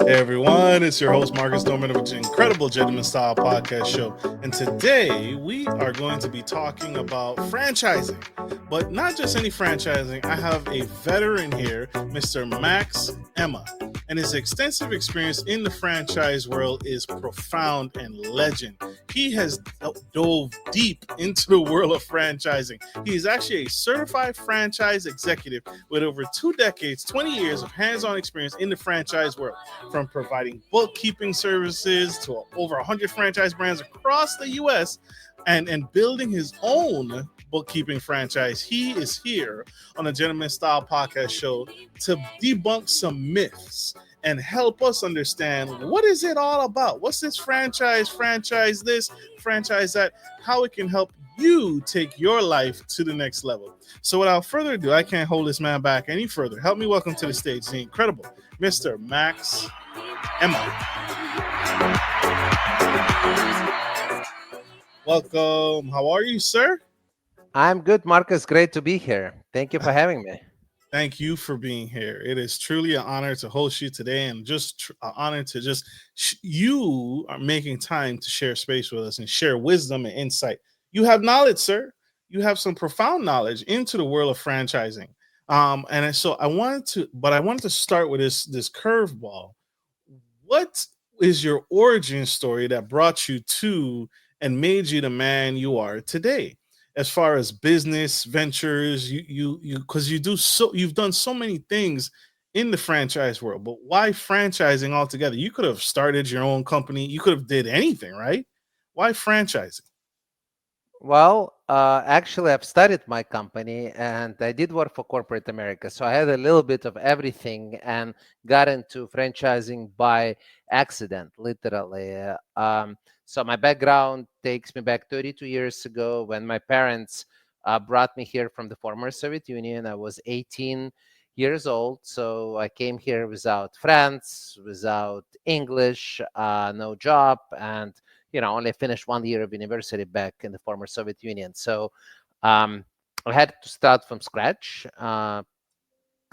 Hey everyone, it's your host Marcus Norman of the Incredible Gentleman Style Podcast Show. And today we are going to be talking about franchising, but not just any franchising. I have a veteran here, Mr. Max Emma, and his extensive experience in the franchise world is profound and legend. He has dove deep into the world of franchising. He is actually a certified franchise executive with over 2 decades, 20 years of hands-on experience in the franchise world. From providing bookkeeping services to over 100 franchise brands across the U.S. and building his own bookkeeping franchise, he is here on the Gentleman Style Podcast Show to debunk some myths and help us understand what is it all about. What's this franchise this, franchise that, how it can help you take your life to the next level. So without further ado, I can't hold this man back any further. Help me welcome to the stage the incredible Mr. Max Emma. Welcome. How are you, sir? I'm good, Marcus. Great to be here. Thank you for having me. Thank you for being here. It is truly an honor to host you today, and just an honor to just you are making time to share space with us and share wisdom and insight. You have knowledge, sir. You have some profound knowledge into the world of franchising. And so I wanted to start with this curveball. What is your origin story that brought you to and made you the man you are today? As far as business ventures, you because you've done so many things in the franchise world, but why franchising altogether? You could have started your own company, you could have did anything, right? Why franchising? Actually, I've started my company and I did work for corporate America. So I had a little bit of everything and got into franchising by accident, literally. So my background takes me back 32 years ago when my parents brought me here from the former Soviet Union. I was 18 years old. So I came here without friends, without English, no job, and only finished 1 year of university back in the former Soviet Union. So I had to start from scratch,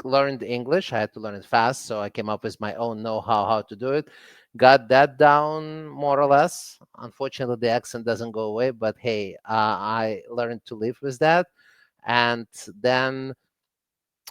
learned English. I had to learn it fast. So I came up with my own know-how how to do it. Got that down more or less. Unfortunately, the accent doesn't go away, but hey, I learned to live with that. And then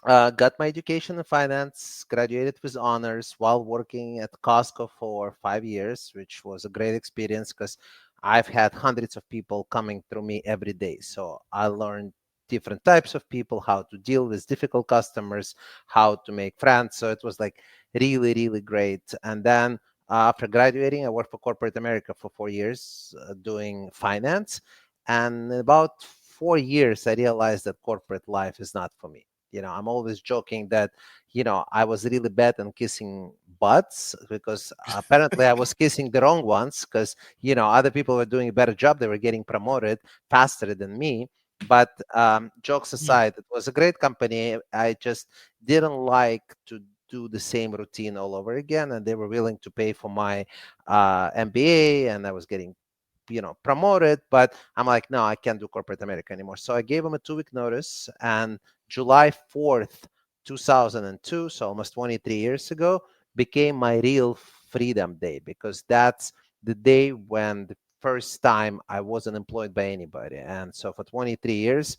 got my education in finance, graduated with honors while working at Costco for 5 years, which was a great experience because I've had hundreds of people coming through me every day. So I learned different types of people, how to deal with difficult customers, how to make friends. So it was like really, really great. And then after graduating, I worked for corporate America for 4 years doing finance. And in about 4 years, I realized that corporate life is not for me. I'm always joking that, I was really bad on kissing butts because apparently I was kissing the wrong ones because, other people were doing a better job. They were getting promoted faster than me. But jokes aside, it was a great company. I just didn't like to do the same routine all over again. And they were willing to pay for my MBA, and I was getting promoted, but I'm like, no, I can't do corporate America anymore. So I gave them a 2-week notice, and July 4th, 2002, so almost 23 years ago, became my real freedom day because that's the day when the first time I wasn't employed by anybody. And so for 23 years,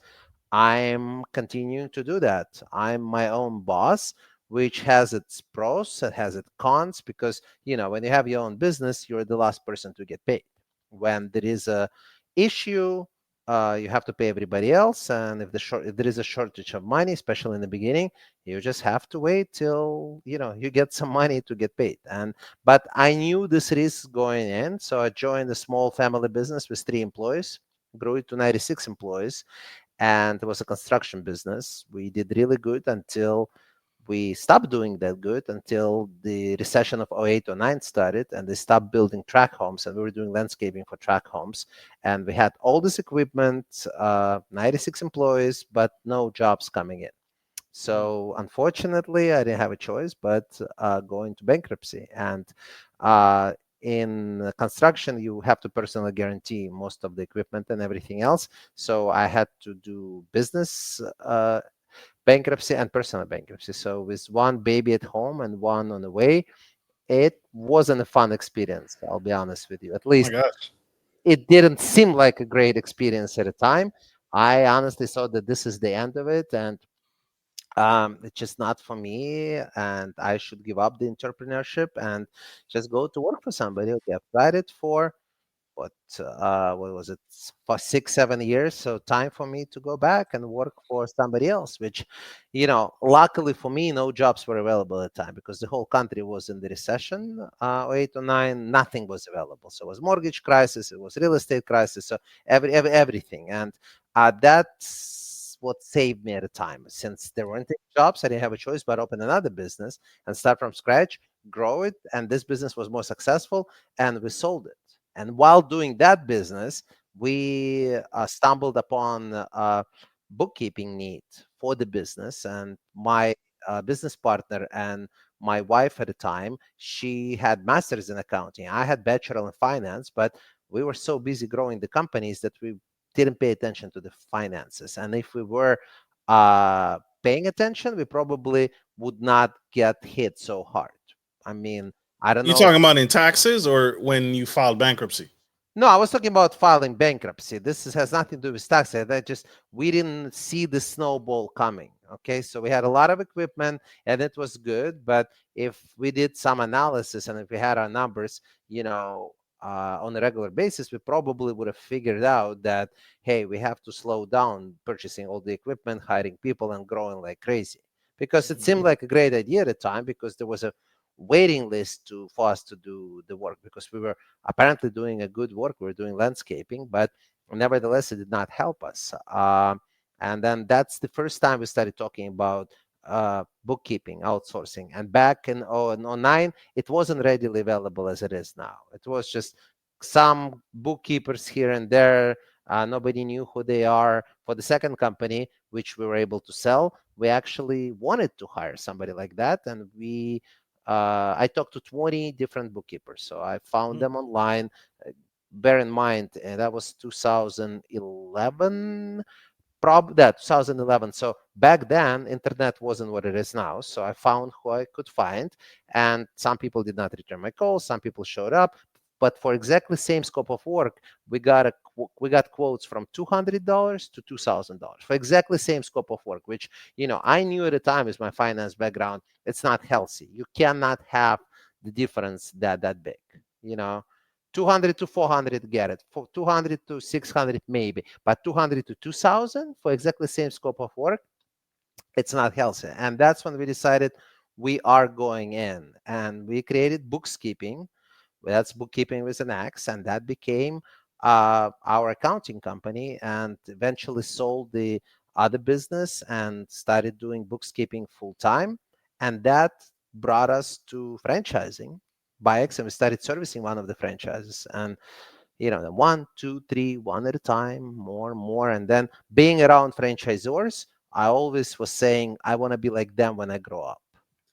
I'm continuing to do that. I'm my own boss, which has its pros, it has its cons, because, when you have your own business, you're the last person to get paid. When there is a issue, you have to pay everybody else, and if there is a shortage of money, especially in the beginning, you just have to wait till you get some money to get paid. But I knew this risk going in, so I joined a small family business with 3 employees, grew it to 96 employees, and it was a construction business. We did really good until we stopped doing that good, until the recession of 08 or 09 started, and they stopped building tract homes, and we were doing landscaping for tract homes. And we had all this equipment, 96 employees, but no jobs coming in. So unfortunately, I didn't have a choice but go into bankruptcy. And in construction, you have to personally guarantee most of the equipment and everything else. So I had to do business bankruptcy and personal bankruptcy. So with one baby at home and one on the way, it wasn't a fun experience. I'll be honest with you. At Oh my least gosh. it didn't seem like a great experience at the time. I honestly thought that this is the end of it, and it's just not for me, and I should give up the entrepreneurship and just go to work for somebody. Okay, I've tried it for what what was it, for 6 7 years, so time for me to go back and work for somebody else, which, luckily for me, no jobs were available at the time because the whole country was in the recession. 08 or 09, nothing was available, so it was mortgage crisis, it was real estate crisis, so everything. And that's what saved me at the time. Since there weren't any jobs, I didn't have a choice but open another business and start from scratch, grow it, and this business was more successful, and we sold it. And while doing that business, we stumbled upon a bookkeeping need for the business. And my business partner and my wife at the time, she had masters in accounting. I had bachelor in finance, but we were so busy growing the companies that we didn't pay attention to the finances. And if we were paying attention, we probably would not get hit so hard. I mean, I don't You know. talking about in taxes or when you filed bankruptcy? No, I was talking about filing bankruptcy. Has nothing to do with tax. That just we didn't see the snowball coming. Okay, so we had a lot of equipment and it was good, but if we did some analysis and if we had our numbers, on a regular basis, we probably would have figured out that, hey, we have to slow down purchasing all the equipment, hiring people, and growing like crazy. Because it seemed like a great idea at the time because there was a waiting list for us to do the work because we were apparently doing a good work. We were doing landscaping, but nevertheless, it did not help us. And then that's the first time we started talking about bookkeeping, outsourcing. And back in 2009, it wasn't readily available as it is now. It was just some bookkeepers here and there. Nobody knew who they are. For the second company, which we were able to sell, we actually wanted to hire somebody like that. And I talked to 20 different bookkeepers. So I found Mhm. them online. Bear in mind, that was 2011, that 2011. So back then internet wasn't what it is now, so I found who I could find, and some people did not return my calls, some people showed up, but for exactly same scope of work, we got quotes from $200 to $2,000 for exactly same scope of work, which, I knew at the time, is my finance background, it's not healthy. You cannot have the difference that big, you know 200 to 400, get it. For 200 to 600, maybe. But 200 to 2000 for exactly the same scope of work, it's not healthy. And that's when we decided we are going in. And we created bookkeeping. That's bookkeeping with an X. And that became our accounting company, and eventually sold the other business and started doing bookkeeping full time. And that brought us to franchising by X, and we started servicing one of the franchises. And the one, two, three, one at a time, more and more. And then being around franchisors, I always was saying I want to be like them when I grow up.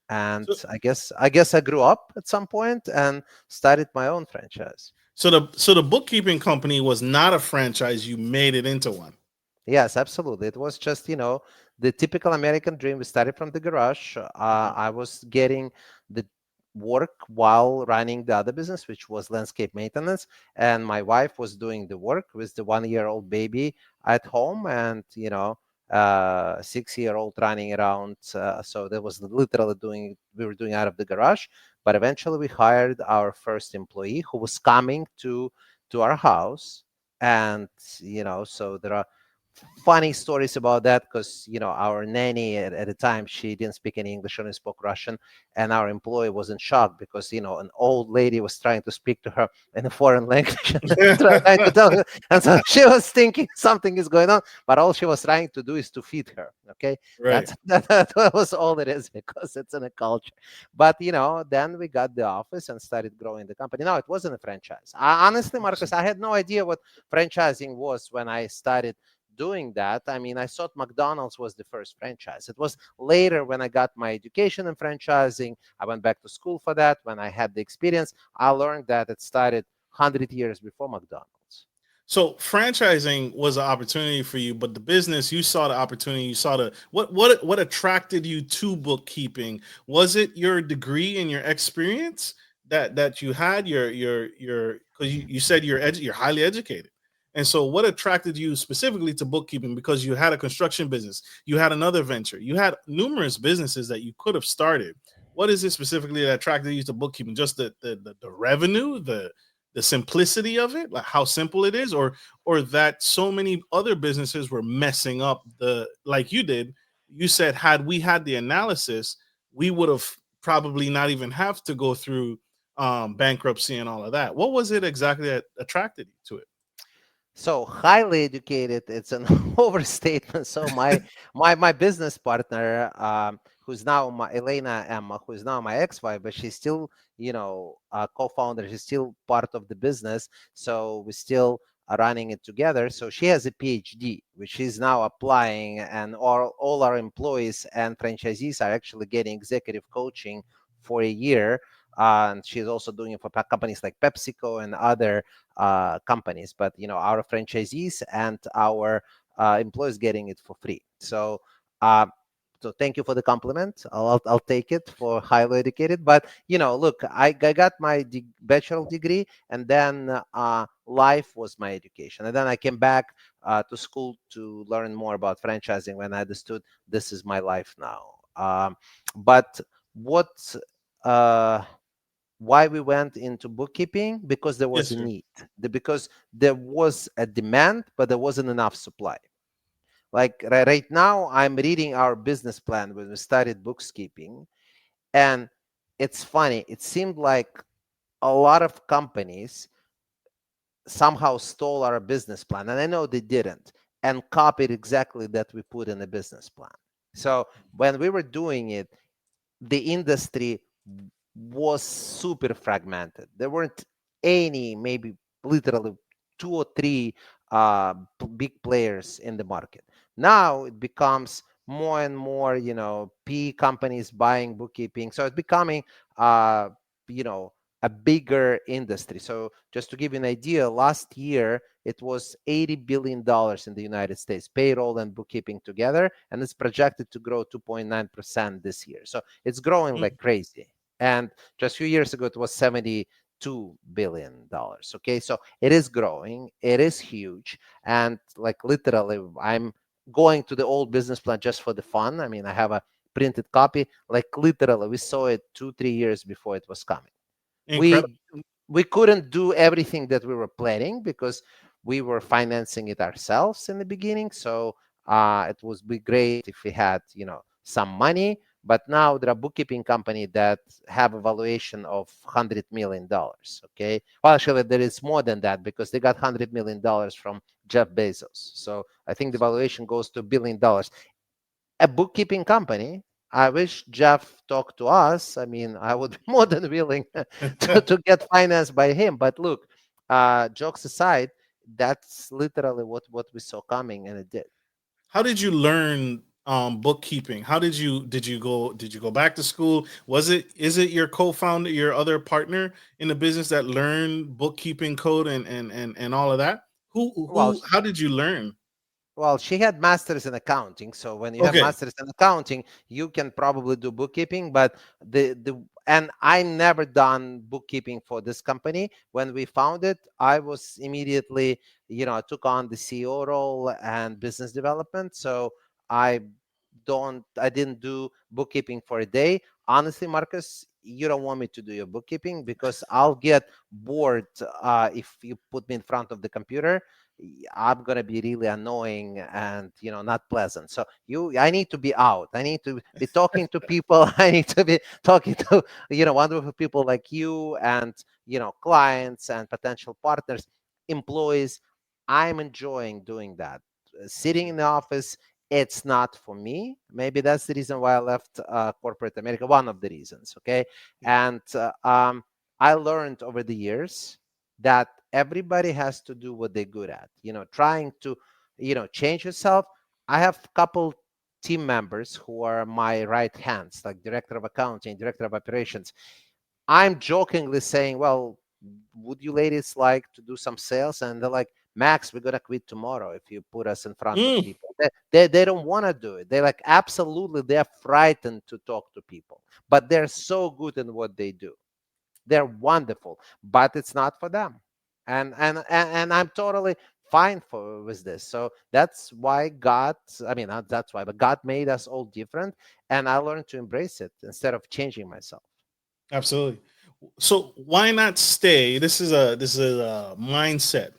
And So, I guess I grew up at some point and started my own franchise. so the bookkeeping company was not a franchise. You made it into one. Yes, absolutely. It was just, the typical American dream. We started from the garage. Okay. I was getting the work while running the other business, which was landscape maintenance. And my wife was doing the work with the 1 year old baby at home, and, 6 year old running around. So that was literally we were doing out of the garage. But eventually we hired our first employee who was coming to our house. And, so there are funny stories about that because our nanny at the time, she didn't speak any English, only spoke Russian, and our employee was in shock because an old lady was trying to speak to her in a foreign language and trying to tell her, and so she was thinking something is going on, but all she was trying to do is to feed her. Okay, Right. that was all it is, because it's in a culture. But then we got the office and started growing the company. No, it wasn't a franchise. Honestly, Marcus, I had no idea what franchising was when I started doing that. I mean, I thought McDonald's was the first franchise. It was later, when I got my education in franchising, I went back to school for that. When I had the experience, I learned that it started 100 years before McDonald's. So franchising was an opportunity for you, but the business, you saw the opportunity. You saw the what attracted you to bookkeeping? Was it your degree and your experience? that you had your because you said you're highly educated, and so what attracted you specifically to bookkeeping? Because you had a construction business, you had another venture, you had numerous businesses that you could have started. What is it specifically that attracted you to bookkeeping? Just the revenue, the simplicity of it, like how simple it is, or that so many other businesses were messing up the like you did. You said had we had the analysis, we would have probably not even have to go through bankruptcy and all of that. What was it exactly that attracted you to So highly educated, it's an overstatement. So my business partner, who's now my Elena Emma, who's now my ex-wife, but she's still, a co-founder. She's still part of the business. So we still are running it together. So she has a PhD, which she's now applying, and all our employees and franchisees are actually getting executive coaching for a year. And she's also doing it for companies like PepsiCo and other companies, but our franchisees and our employees getting it for free. Uh, so thank you for the compliment. I'll take it for highly educated. But look, I got my bachelor degree, and then life was my education, and then I came back to school to learn more about franchising when I understood this is my life now. But what uh, why we went into bookkeeping? Because there it? was Yes, a sir. need. Because there was a demand, but there wasn't enough supply. Like right now, I'm reading our business plan when we started bookkeeping, and it's funny. It seemed like a lot of companies somehow stole our business plan, and I know they didn't, and copied exactly that we put in the business plan. So when we were doing it, the industry was super fragmented. There weren't any, maybe literally two or three big players in the market. Now it becomes more and more, PE companies buying bookkeeping. So it's becoming, you know, a bigger industry. So just to give you an idea, last year it was $80 billion in the United States, payroll and bookkeeping together, and it's projected to grow 2.9% this year. So it's growing Mm, like crazy. And just a few years ago, it was $72 billion. Okay, so it is growing, it is huge, and like literally, I'm going to the old business plan just for the fun. I mean, I have a printed copy. Like literally, we saw it 2-3 years before it was coming. incredible. We couldn't do everything that we were planning because we were financing it ourselves in the beginning. So it would be great if we had some money. But now there are bookkeeping company that have a valuation of $100 million. Okay, well, actually there is more than that because they got $100 million from Jeff Bezos. So I think the valuation goes to $1 billion. A bookkeeping company. I wish Jeff talked to us. I mean, I would be more than willing to get financed by him. But look, jokes aside, that's literally what we saw coming, and it did. How did you learn bookkeeping? How did you go back to school? Is it your co-founder, your other partner in the business that learned bookkeeping code and all of that? Well, How did you learn? Well, she had masters in accounting. So when you have Okay. masters in accounting, you can probably do bookkeeping. But and I never done bookkeeping for this company. When we found it, I was immediately, I took on the CEO role and business development. So I I didn't do bookkeeping for a day. Honestly, Marcus, you don't want me to do your bookkeeping because I'll get bored if you put me in front of the computer. I'm gonna be really annoying and not pleasant. So I need to be out. I need to be talking to people. I need to be talking to wonderful people like you and clients and potential partners, employees. I'm enjoying doing that. Sitting in the office, it's not for me. Maybe that's the reason why I left corporate America. One of the reasons. Okay, and I learned over the years that everybody has to do what they're good at, trying to change yourself. I have a couple team members who are my right hands, like director of accounting, director of operations. I'm jokingly saying, well, would you ladies like to do some sales? And they're like, Max, we're gonna quit tomorrow if you put us in front of Mm, people. They don't want to do it. They're like, absolutely, they're frightened to talk to people, but they're so good in what they do. They're wonderful, but it's not for them. And I'm totally fine for with this. So that's why God, I mean, not that's why, but God made us all different, and I learned to embrace it instead of changing myself. Absolutely. So why not stay? This is a mindset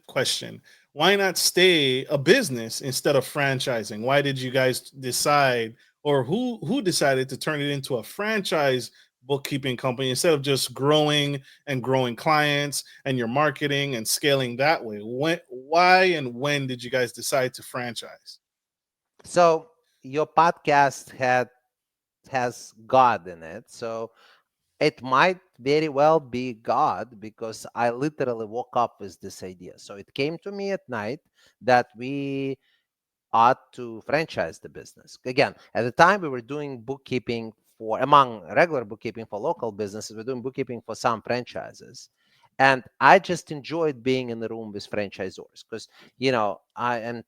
question. Why not stay a business instead of franchising? Why did you guys decide, or who decided to turn it into a franchise bookkeeping company instead of just growing and growing clients and your marketing and scaling that way? Why and when did you guys decide to franchise? So your podcast has God in it. So it might very well be God, because I literally woke up with this idea. So it came to me at night that we ought to franchise the business. Again, at the time we were doing bookkeeping for, among regular bookkeeping for local businesses, we're doing bookkeeping for some franchises. And I just enjoyed being in the room with franchisors, because, I am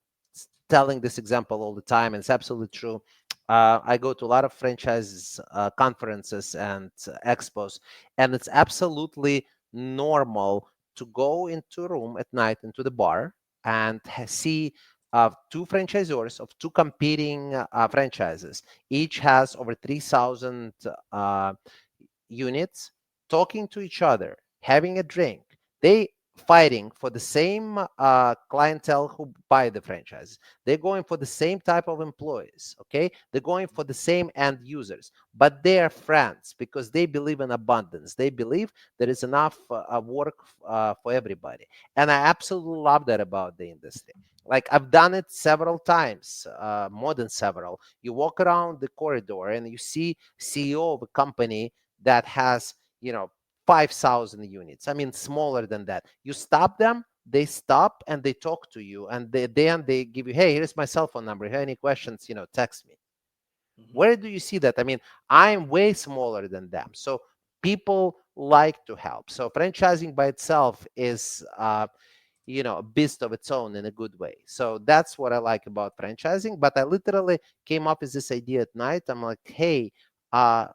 telling this example all the time, and it's absolutely true. I go to a lot of franchise conferences and expos, and it's absolutely normal to go into a room at night, into the bar, and see two franchisors of two competing franchises. Each has over 3,000 units, talking to each other, having a drink. They fighting for the same clientele who buy the franchise. They're going for the same type of employees. Okay, they're going for the same end users, but they are friends because they believe in abundance. They believe there is enough work for everybody, and I absolutely love that about the industry. Like, I've done it several times, more than several. You walk around the corridor and you see CEO of a company that has, 5,000 units. I mean, smaller than that. You stop them, they stop and they talk to you, and then they give you, hey, here's my cell phone number. If you have any questions, text me. Mhm. Where do you see that? I mean, I'm way smaller than them. So people like to help. So franchising by itself is a beast of its own in a good way. So that's what I like about franchising. But I literally came up with this idea at night. I'm like, hey, uh,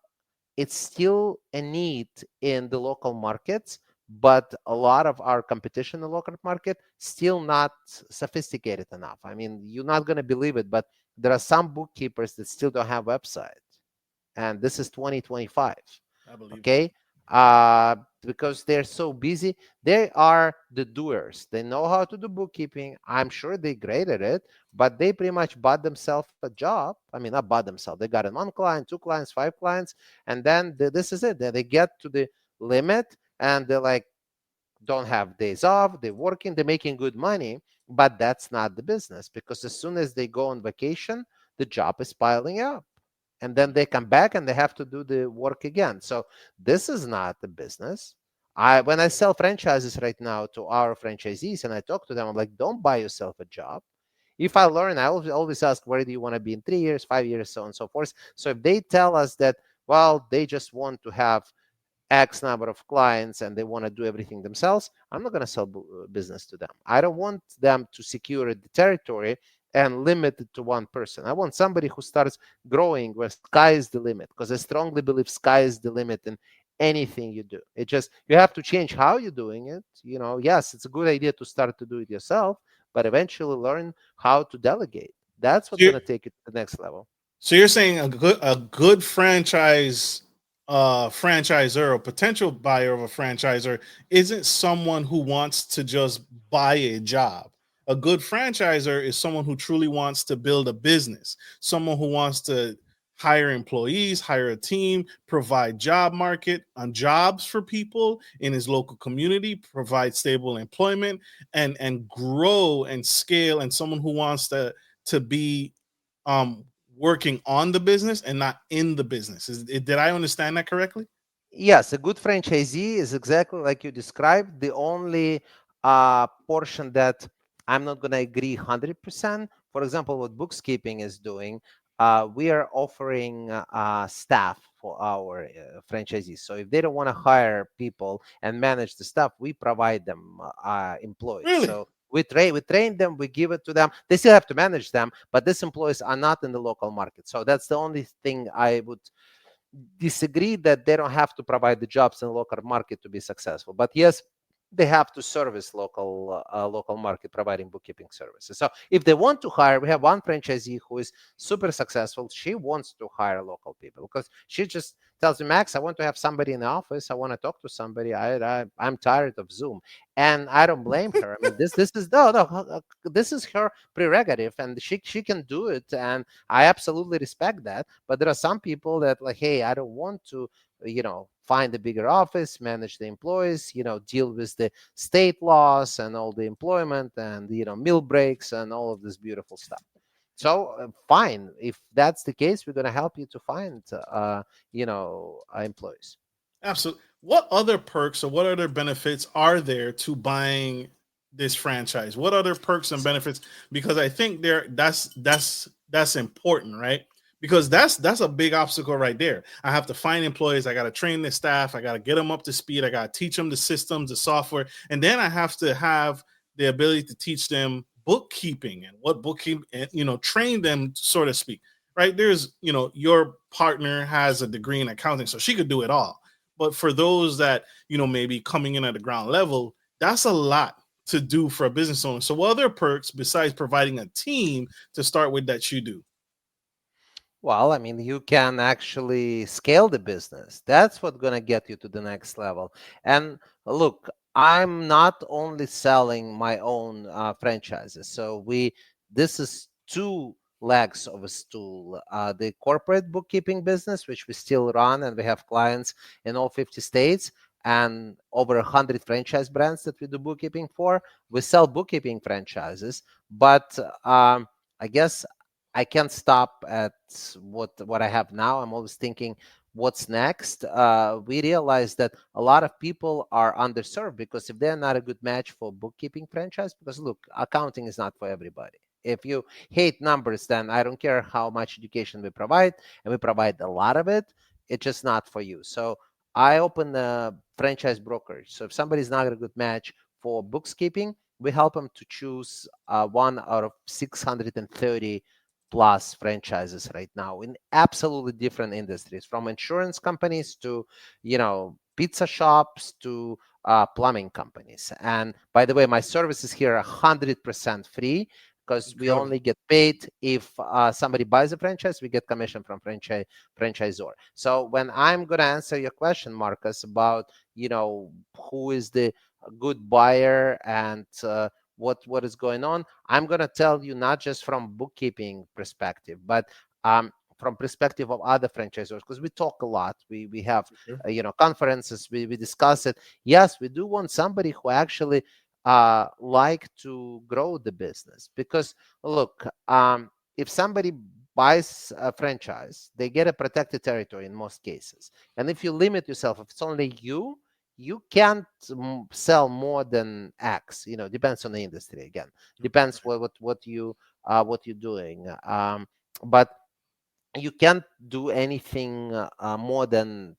it's still a need in the local markets, but a lot of our competition in the local market still not sophisticated enough. I mean, you're not going to believe it, but there are some bookkeepers that still don't have website, and this is 2025. I believe it. Okay, uh because they're so busy. They are the doers. They know how to do bookkeeping. I'm sure they're great at it, but they pretty much bought themselves a job. I mean, not bought themselves, they got in one client, two clients, five clients, and then this is it. They get to the limit, and they're like, don't have days off, they're working, they're making good money, but that's not the business, because as soon as they go on vacation, the job is piling up, and then they come back and they have to do the work again. So this is not the business. When I sell franchises right now to our franchisees and I talk to them, I'm like, don't buy yourself a job. If I learn, I always ask, where do you want to be in 3 years, 5 years, so on and so forth. So if they tell us that, well, they just want to have X number of clients and they want to do everything themselves, I'm not going to sell business to them. I don't want them to secure the territory and limit it to one person. I want somebody who starts growing where sky is the limit, because I strongly believe sky is the limit in anything you do. It just, you have to change how you're doing it. Yes, it's a good idea to start to do it yourself, but eventually learn how to delegate. That's So what's going you're, to take it to the next level. so you're saying a good franchisor or potential buyer of a franchisor isn't someone who wants to just buy a job. A good franchisor is someone who truly wants to build a business, someone who wants to hire employees, hire a team, provide job market on jobs for people in his local community, provide stable employment and grow and scale, and someone who wants to be um working on the business and not in the business. Did I understand that correctly? Yes, a good franchisee is exactly like you described. The only portion that I'm not going to agree 100%, for example, what bookkeeping is doing, we are offering staff for our franchisees. So if they don't want to hire people and manage the staff, we provide them employees. Really? So we train them, we give it to them. They still have to manage them, but these employees are not in the local market. So that's the only thing I would disagree that they don't have to provide the jobs in the local market to be successful, but yes, they have to service local market providing bookkeeping services. So if they want to hire, we have one franchisee who is super successful. She wants to hire local people because she just tells me, Max, I want to have somebody in the office. I want to talk to somebody. I'm tired of Zoom, and I don't blame her. I mean, this is no, this is her prerogative, and she can do it, and I absolutely respect that. But there are some people that like, hey, I don't want to, find a bigger office, manage the employees, deal with the state laws and all the employment and, meal breaks and all of this beautiful stuff. So fine, if that's the case, we're going to help you to find, employees. Absolutely. What other perks or what other benefits are there to buying this franchise? What other perks and benefits? Because I think that's important, right? Because that's a big obstacle right there. I have to find employees. I got to train the staff. I got to get them up to speed. I got to teach them the systems, the software, and then I have to have the ability to teach them bookkeeping and what bookkeeping, and train them, so to speak. Right? There's, your partner has a degree in accounting, so she could do it all, but for those that, maybe coming in at the ground level, that's a lot to do for a business owner. So what other perks besides providing a team to start with that you do? Well, I mean, you can actually scale the business. That's what's going to get you to the next level. And look, I'm not only selling my own franchises. So this is two legs of a stool. The corporate bookkeeping business, which we still run, and we have clients in all 50 states and over 100 franchise brands that we do bookkeeping for. We sell bookkeeping franchises, but I guess I can't stop at what I have now. I'm always thinking, what's next? We realize that a lot of people are underserved because if they're not a good match for bookkeeping franchise, because look, accounting is not for everybody. If you hate numbers, then I don't care how much education we provide, and we provide a lot of it. It's just not for you. So I open a franchise brokerage. So if somebody's not a good match for bookkeeping, we help them to choose one out of 630 plus franchises right now in absolutely different industries, from insurance companies to pizza shops to plumbing companies. And by the way, my services here are 100% free because we Incredible. only get paid if somebody buys a franchise. We get commission from franchisor. So when I'm going to answer your question, Marcus, about who is the good buyer and what is going on, I'm going to tell you not just from bookkeeping perspective, but from perspective of other franchisors, because we talk a lot. We have Sure. conferences. We discuss it. Yes, we do want somebody who actually like to grow the business, because look, if somebody buys a franchise, they get a protected territory in most cases. And if you limit yourself, if it's only you can't sell more than X. Depends on the industry again. Depends what you're doing. But you can't do anything more than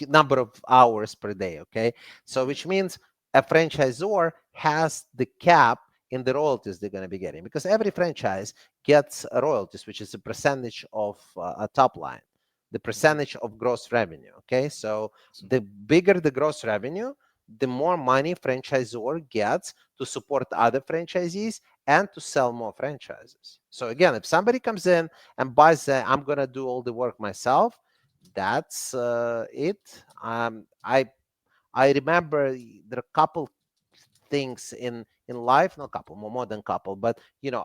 number of hours per day. Okay, so which means a franchisor has the cap in the royalties they're going to be getting, because every franchise gets royalties, which is a percentage of a top line, the percentage of gross revenue. Okay, so the bigger the gross revenue, the more money franchisor gets to support other franchisees and to sell more franchises. So again, if somebody comes in and buys, I'm going to do all the work myself, that's it. I remember there are a couple things in life, not couple, more than couple, but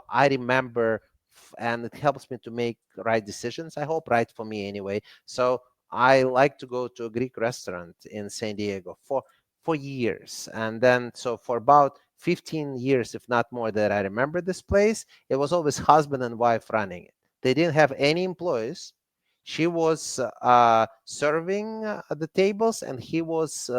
I remember, and it helps me to make right decisions. I hope right for me anyway. So I like to go to a Greek restaurant in San Diego for years, and then so for about 15 years, if not more, that I remember this place, it was always husband and wife running it. They didn't have any employees. She was serving at the tables, and he was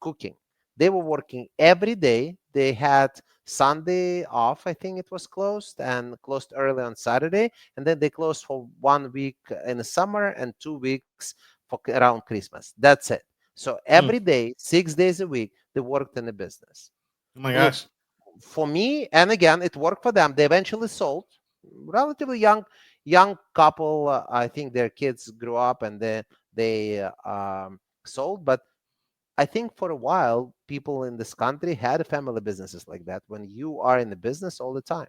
cooking. They were working every day. They had Sunday off, I think it was closed, and closed early on Saturday, and then they closed for 1 week in the summer and 2 weeks for around Christmas. That's it. So Mm. every day, 6 days a week, they worked in the business. Oh my Look, gosh. for me, and again, it worked for them. They eventually sold, relatively young, young couple, I think their kids grew up and they sold. But I think for a while, people in this country had family businesses like that. When you are in the business all the time,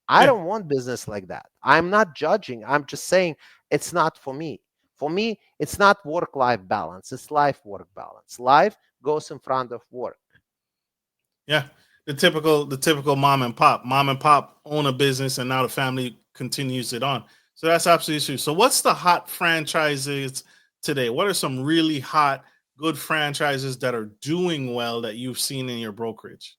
I Yeah. don't want business like that. I'm not judging. I'm just saying it's not for me. For me, it's not work-life balance. It's life-work balance. Life goes in front of work. Yeah, the typical mom and pop own a business, and now the family continues it on. So that's absolutely true. So what's the hot franchises today? What are some really hot good franchises that are doing well that you've seen in your brokerage?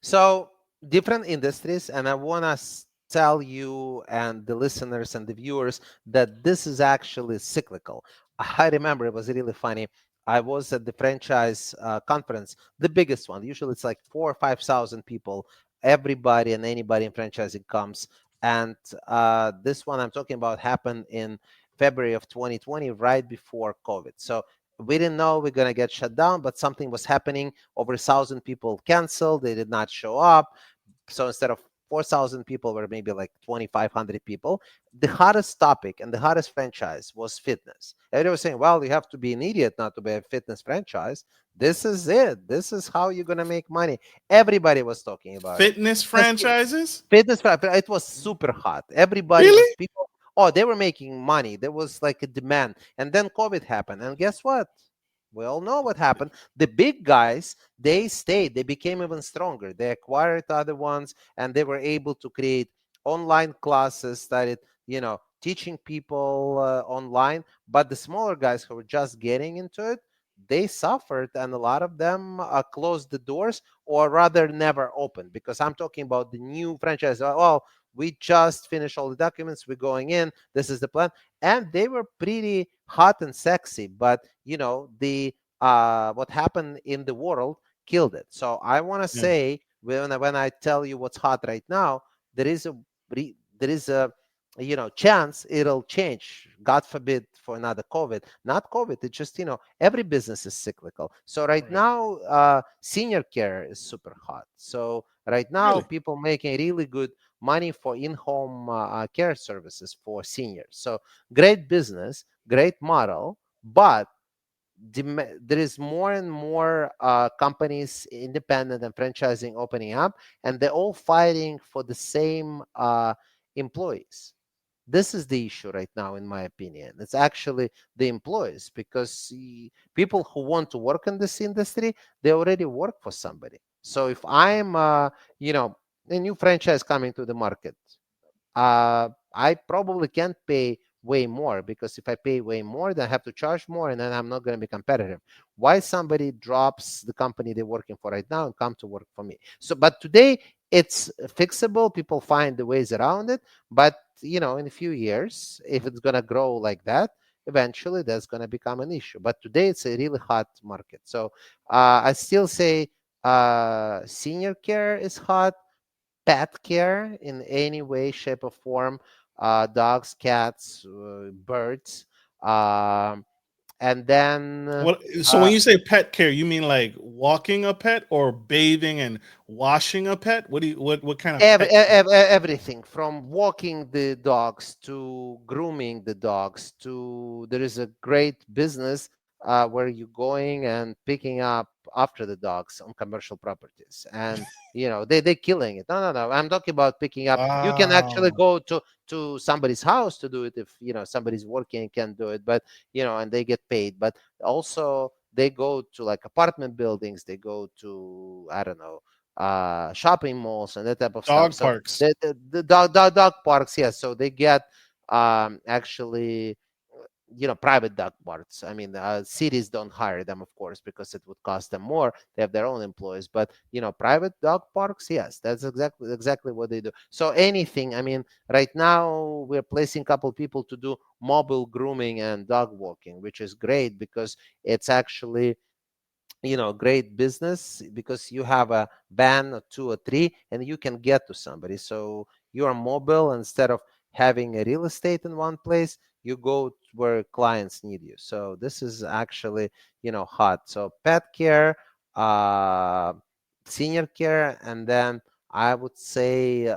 So different industries, and I want to tell you and the listeners and the viewers that this is actually cyclical. I remember it was really funny. I was at the franchise conference, the biggest one. Usually it's like 4 or 5 thousand people. Everybody and anybody in franchising comes. And this one I'm talking about happened in February of 2020, right before COVID. So we didn't know we're going to get shut down, but something was happening. Over 1,000 people canceled. They did not show up. So instead of 4,000 people, were maybe like 2,500 people. The hottest topic and the hottest franchise was fitness. Everybody was saying, well, you have to be an idiot not to be a fitness franchise. This is it. This is how you're going to make money. Everybody was talking about it. Fitness Just franchises? fitness, it was super hot. Everybody was Really? people. Oh, they were making money. There was like a demand, and then COVID happened. And guess what? We all know what happened. The big guys, they stayed. They became even stronger. They acquired other ones, and they were able to create online classes. Started, teaching people online. But the smaller guys who were just getting into it, they suffered, and a lot of them closed the doors, or rather never opened, because I'm talking about the new franchise. Well, we just finished all the documents, we're going in, this is the plan. And they were pretty hot and sexy, but the what happened in the world killed it. So I want to Yeah. say, when I tell you what's hot right now, there is a there is a chance it'll change, god forbid, for another COVID. Not COVID, it's just, every business is cyclical. So right Right. now, senior care is super hot. So right now, Really? people making really good money for in-home care services for seniors. So great business, great model. But there is more and more companies, independent and franchising, opening up, and they're all fighting for the same employees. This is the issue right now, in my opinion. It's actually the employees, because people who want to work in this industry, they already work for somebody. So if I'm you know a new franchise coming to the market, I probably can't pay way more, because if I pay way more, then I have to charge more, and then I'm not going to be competitive. Why somebody drops the company they're working for right now and come to work for me? So, but today it's fixable. People find the ways around it. But in a few years, if it's going to grow like that, eventually that's going to become an issue. But today it's a really hot market. So I still say senior care is hot, pet care in any way, shape, or form, dogs, cats, birds, um, and then What so when you say pet care, you mean like walking a pet or bathing and washing a pet? What kind of pet care? Everything from walking the dogs to grooming the dogs to, there is a great business where you're going and picking up after the dogs on commercial properties, and they're killing it. No, I'm talking about picking up. You can actually Wow. go to somebody's house to do it, if somebody's working and can do it, but and they get paid. But also they go to like apartment buildings, they go to, I don't know, shopping malls and that type of stuff. Dog So parks. the dog parks, yes. So they get actually, private dog parks. I mean, cities don't hire them, of course, because it would cost them more. They have their own employees. But private dog parks, yes, that's exactly what they do. So anything. I mean, right now we're placing a couple people to do mobile grooming and dog walking, which is great, because it's actually great business, because you have a van or two or three, and you can get to somebody. So you are mobile. Instead of having a real estate in one place, you go where clients need you. So this is actually hot. So pet care, uh senior care, and then I would say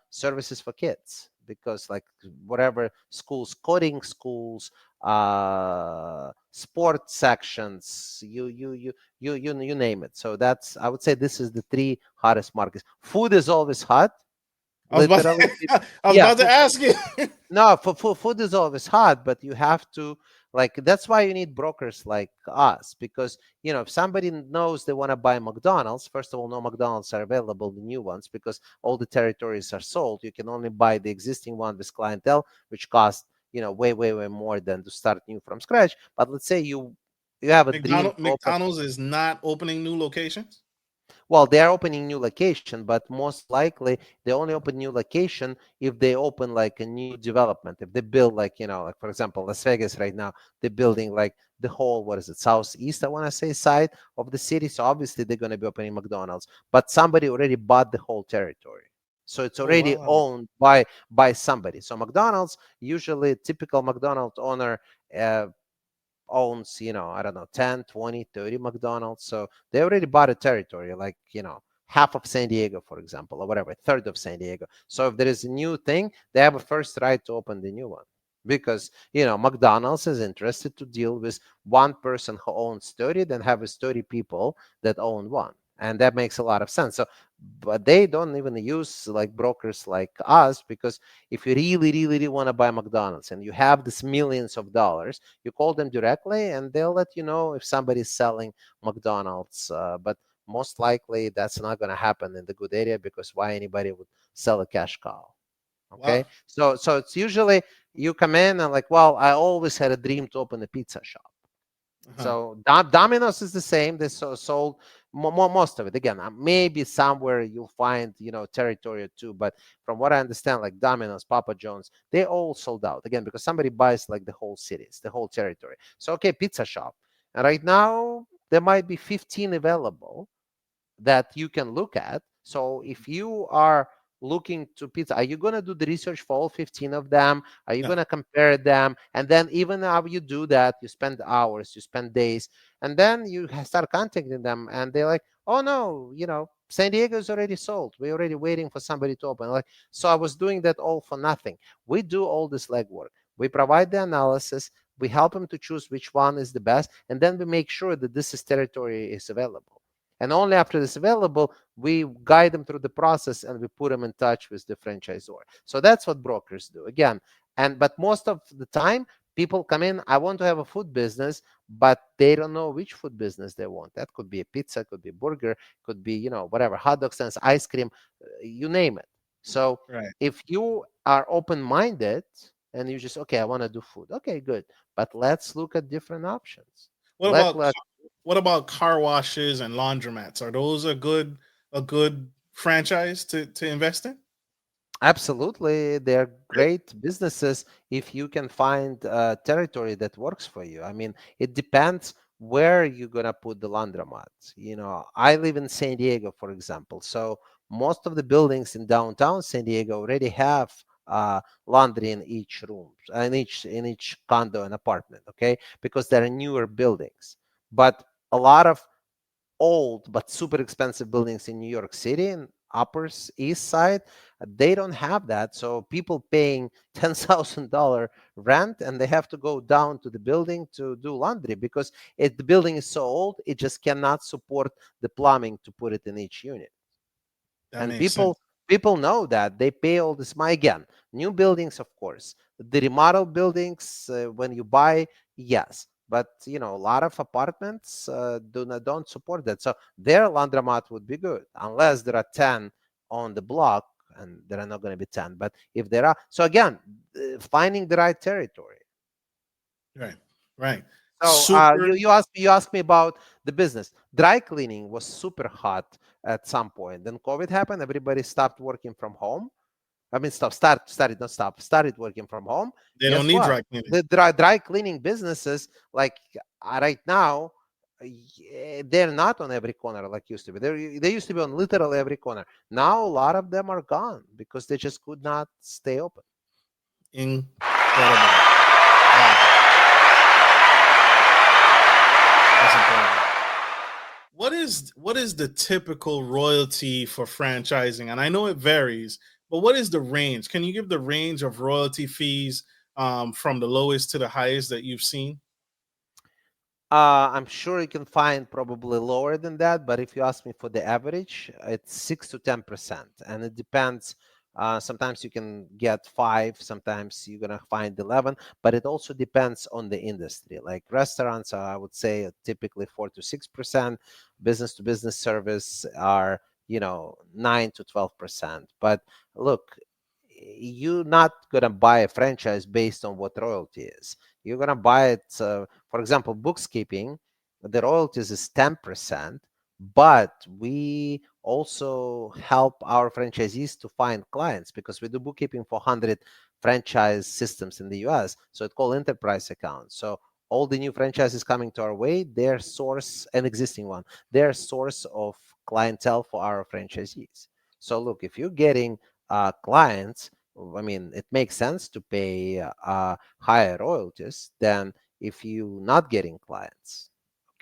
services for kids, because like whatever schools, coding schools, sports sections, you name it. So that's, I would say, this is the three hottest markets. Food is always hot, I was about literally. I was Yeah, about to ask you. no, for food is always hard, but you have to, like, that's why you need brokers like us, because if somebody knows they want to buy McDonald's, first of all, no McDonald's are available, the new ones, because all the territories are sold. You can only buy the existing one with clientele, which costs way more than to start new from scratch. But let's say you have a dream to open. McDonald's is not opening new locations. Well, they are opening new location, but most likely they only open new location if they open like a new development. If they build like, like for example, Las Vegas right now, they're building like the whole, what is it, southeast, I want to say, side of the city. So obviously they're going to be opening McDonald's, but somebody already bought the whole territory. So it's Oh already wow. owned by somebody. So McDonald's, usually typical McDonald's owner uh, owns, I don't know, 10, 20, 30 McDonald's. So they already bought a territory, like, half of San Diego, for example, or whatever, a third of San Diego. So if there is a new thing, they have a first right to open the new one. Because, McDonald's is interested to deal with one person who owns 30, then have 30 people that own one. And that makes a lot of sense. So, but they don't even use like brokers like us, because if you really want to buy McDonald's and you have this millions of dollars, you call them directly and they'll let you know if somebody's selling McDonald's. But most likely that's not going to happen in the good area, because why anybody would sell a cash cow? Wow. Okay. So it's usually you come in and like, well, I always had a dream to open a pizza shop. Uh-huh. So Domino's is the same. They sold most of it. Again, maybe somewhere you'll find territory or two, but from what I understand, like Domino's, Papa John's, they all sold out again, because somebody buys like the whole cities, the whole territory. So okay, pizza shop, and right now there might be 15 available that you can look at. So if you are looking to pizza, are you going to do the research for all 15 of them? Are you No. going to compare them? And then even how you do that, you spend hours, you spend days, and then you start contacting them and they're like, oh no, San Diego is already sold. We're already waiting for somebody to open. Like, so I was doing that all for nothing. We do all this legwork. We provide the analysis. We help them to choose which one is the best. And then we make sure that this is territory is available. And only after it's available, we guide them through the process and we put them in touch with the franchisor. So that's what brokers do. Again, but most of the time, people come in, I want to have a food business, but they don't know which food business they want. That could be a pizza, could be a burger, could be, whatever, hot dog stands, ice cream, you name it. So Right. if you are open-minded and you just, okay, I want to do food. Okay, good. But let's look at different options. What Let, about let what about car washes and laundromats? Are those a good franchise to invest in? Absolutely, they're great businesses if you can find a territory that works for you. I mean, it depends where you're gonna put the laundromat. I live in San Diego, for example, so most of the buildings in downtown San Diego already have laundry in each room, in each condo and apartment. Okay, because they're newer buildings, but a lot of old but super expensive buildings in New York City and Upper East Side, they don't have that. So people paying $10,000 rent and they have to go down to the building to do laundry, because the building is so old, it just cannot support the plumbing to put it in each unit. That And makes sense. people know that they pay all this money. Again, new buildings, of course, the remodel buildings, when you buy, yes, but a lot of apartments don't support that. So their laundromat would be good, unless there are 10 on the block, and there are not going to be 10. But if there are, so again, finding the right territory. Right. Right. So Super. you asked me about the business. Dry cleaning was super hot at some point. Then COVID happened. Everybody stopped working from home. I mean, started working from home. They don't Guess need what? dry cleaning. The dry cleaning businesses, like right now, they're not on every corner like used to be. They used to be on literally every corner. Now a lot of them are gone because they just could not stay open. Incredible. Wow. That's incredible. What is the typical royalty for franchising? And I know it varies, but what is the range? Can you give the range of royalty fees from the lowest to the highest that you've seen? I'm sure you can find probably lower than that, but if you ask me for the average, it's 6 to 10%, and it depends. Sometimes you can get 5, sometimes you're gonna find 11, but it also depends on the industry. Like restaurants, I would say typically 4 to 6%. Business to business service are 9 to 12%. But look, you're not gonna buy a franchise based on what royalty is. You're gonna buy it. For example, bookkeeping, the royalties is 10%, but we also help our franchisees to find clients because we do bookkeeping for 100 franchise systems in the US. So it's called enterprise accounts. So all the new franchises coming to our way, their source, an existing one, their source of clientele for our franchisees. So look, if you're getting clients, I mean, it makes sense to pay higher royalties than if you're not getting clients.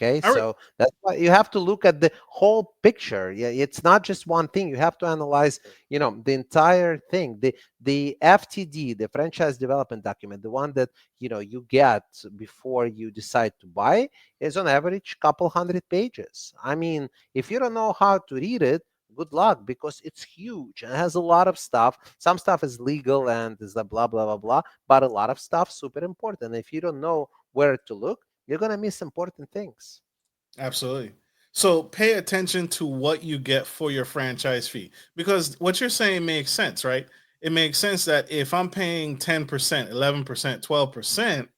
Okay, I re- so that's why you have to look at the whole picture. Yeah, it's not just one thing. You have to analyze, the entire thing. The FTD, the franchise development document, the one that you get before you decide to buy, is on average couple hundred pages. I mean, if you don't know how to read it, good luck, because it's huge and it has a lot of stuff. Some stuff is legal and is like blah blah blah blah, but a lot of stuff super important. If you don't know where to look, you're gonna miss important things. Absolutely. So pay attention to what you get for your franchise fee because what you're saying makes sense, right? It makes sense that if I'm paying 10%, 11%, 12%,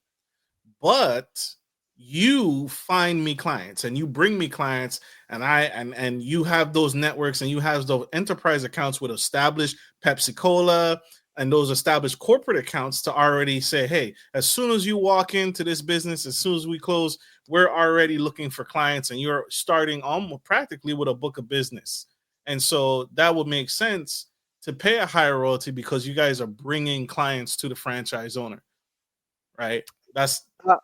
but you find me clients and you bring me clients and you have those networks and you have those enterprise accounts with established Pepsi Cola and those established corporate accounts to already say, hey, as soon as you walk into this business, as soon as we close, we're already looking for clients and you're starting almost practically with a book of business. And so that would make sense to pay a higher royalty because you guys are bringing clients to the franchise owner, right? That's Uh,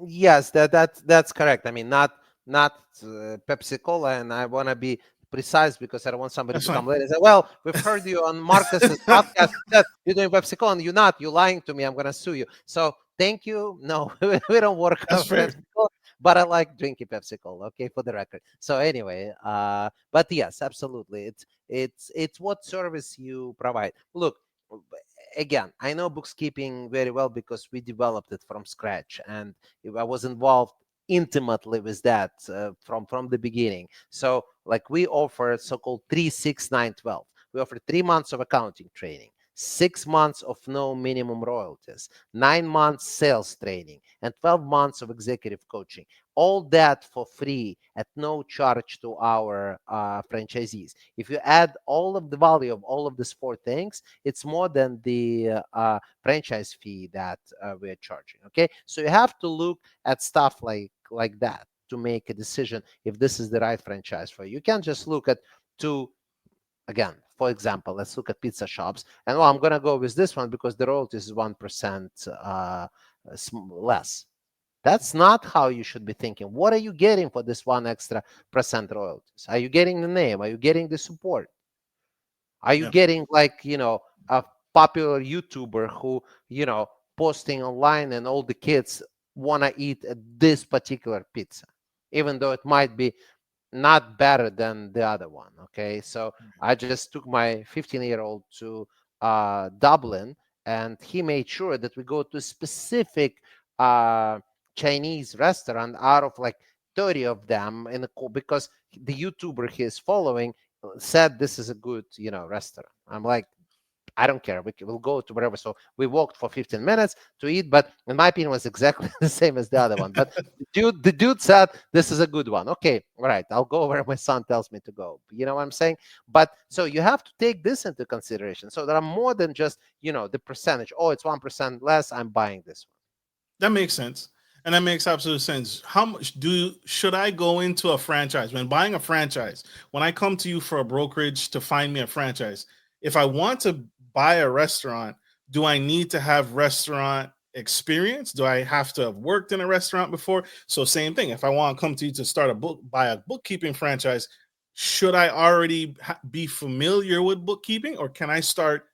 yes, that's correct. I mean, not Pepsi Cola, and I want to be precise because I don't want somebody that's to fine. come later and say, "Well, we've heard you on Marcus's podcast that you're doing Pepsi Cola, and you're not. You're lying to me. I'm gonna sue you." So thank you. No, we don't work That's on fair. Pepsi Cola, but I like drinking Pepsi Cola. Okay, for the record. So anyway, but yes, absolutely, it's what service you provide. Look, again, I know bookkeeping very well because we developed it from scratch, and I was involved intimately with that from the beginning. So, like, we offer so-called 3, 6, 9, 12. We offer 3 months of accounting training, 6 months of no minimum royalties, 9 months sales training, and 12 months of executive coaching. All that for free at no charge to our franchisees. If you add all of the value of all of these four things, it's more than the franchise fee that we're charging. Okay, so you have to look at stuff like that to make a decision if this is the right franchise for you. You can't just look at two. Again, for example, let's look at pizza shops, and I'm gonna go with this one because the royalties is 1% less. That's not how you should be thinking. What are you getting for this 1 extra % royalties? Are you getting the name? Are you getting the support? Are you Yeah. getting, like, a popular YouTuber who, posting online and all the kids want to eat this particular pizza, even though it might be not better than the other one. Okay, so I just took my 15-year-old to Dublin, and he made sure that we go to a specific uh, Chinese restaurant out of like 30 of them because the YouTuber he is following said this is a good restaurant. I'm like, I don't care. We'll go to wherever. So we walked for 15 minutes to eat, but in my opinion, was exactly the same as the other one. But the dude said this is a good one. Okay, all right, I'll go where my son tells me to go. You know what I'm saying? But so you have to take this into consideration. So there are more than just the percentage. Oh, it's 1% less. I'm buying this one. That makes sense. And that makes absolute sense. How much should I go into a franchise when buying a franchise? When I come to you for a brokerage to find me a franchise, if I want to buy a restaurant, do I need to have restaurant experience? Do I have to have worked in a restaurant before? So same thing. If I want to come to you to start a book, buy a bookkeeping franchise, should I already be familiar with bookkeeping, or can I start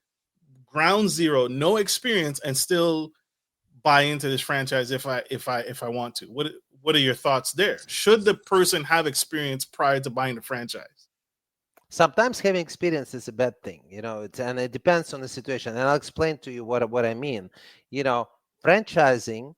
ground zero, no experience, and still buy into this franchise if I want to? What are your thoughts there? Should the person have experience prior to buying the franchise? Sometimes having experience is a bad thing, and it depends on the situation. And I'll explain to you what I mean. You know, franchising,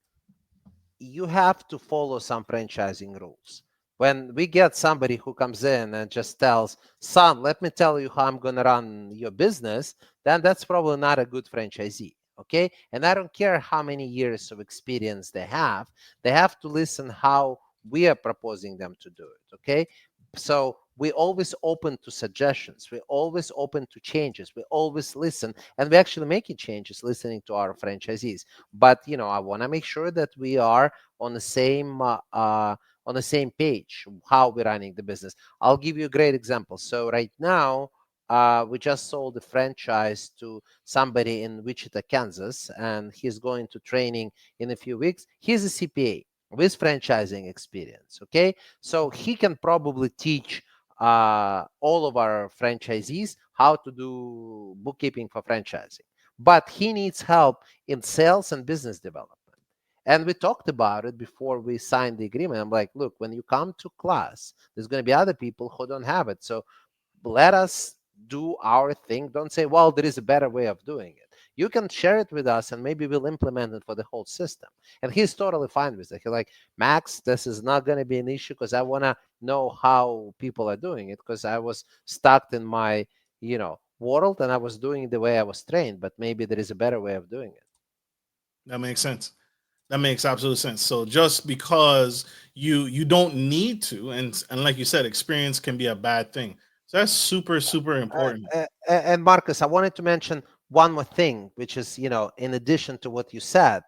you have to follow some franchising rules. When we get somebody who comes in and just tells, son, let me tell you how I'm going to run your business, then that's probably not a good franchisee. Okay. And I don't care how many years of experience they have to listen how we are proposing them to do it. Okay. So we always open to suggestions. We always open to changes. We always listen, and we actually making changes listening to our franchisees. But I want to make sure that we are on the same page how we're running the business. I'll give you a great example. So right now, we just sold a franchise to somebody in Wichita, Kansas, and he's going to training in a few weeks. He's a CPA with franchising experience. Okay, so he can probably teach all of our franchisees how to do bookkeeping for franchising, but he needs help in sales and business development. And we talked about it before we signed the agreement. I'm like, look, when you come to class, there's going to be other people who don't have it. So let us do our thing. Don't say, well, there is a better way of doing it. You can share it with us and maybe we'll implement it for the whole system. And he's totally fine with it. He's like, Max, this is not going to be an issue because I want to know how people are doing it, because I was stuck in my, world, and I was doing it the way I was trained, but maybe there is a better way of doing it. That makes sense. That makes absolute sense. So just because you don't need to, and like you said, experience can be a bad thing. So that's super super important. And Marcus, I wanted to mention one more thing, which is, in addition to what you said,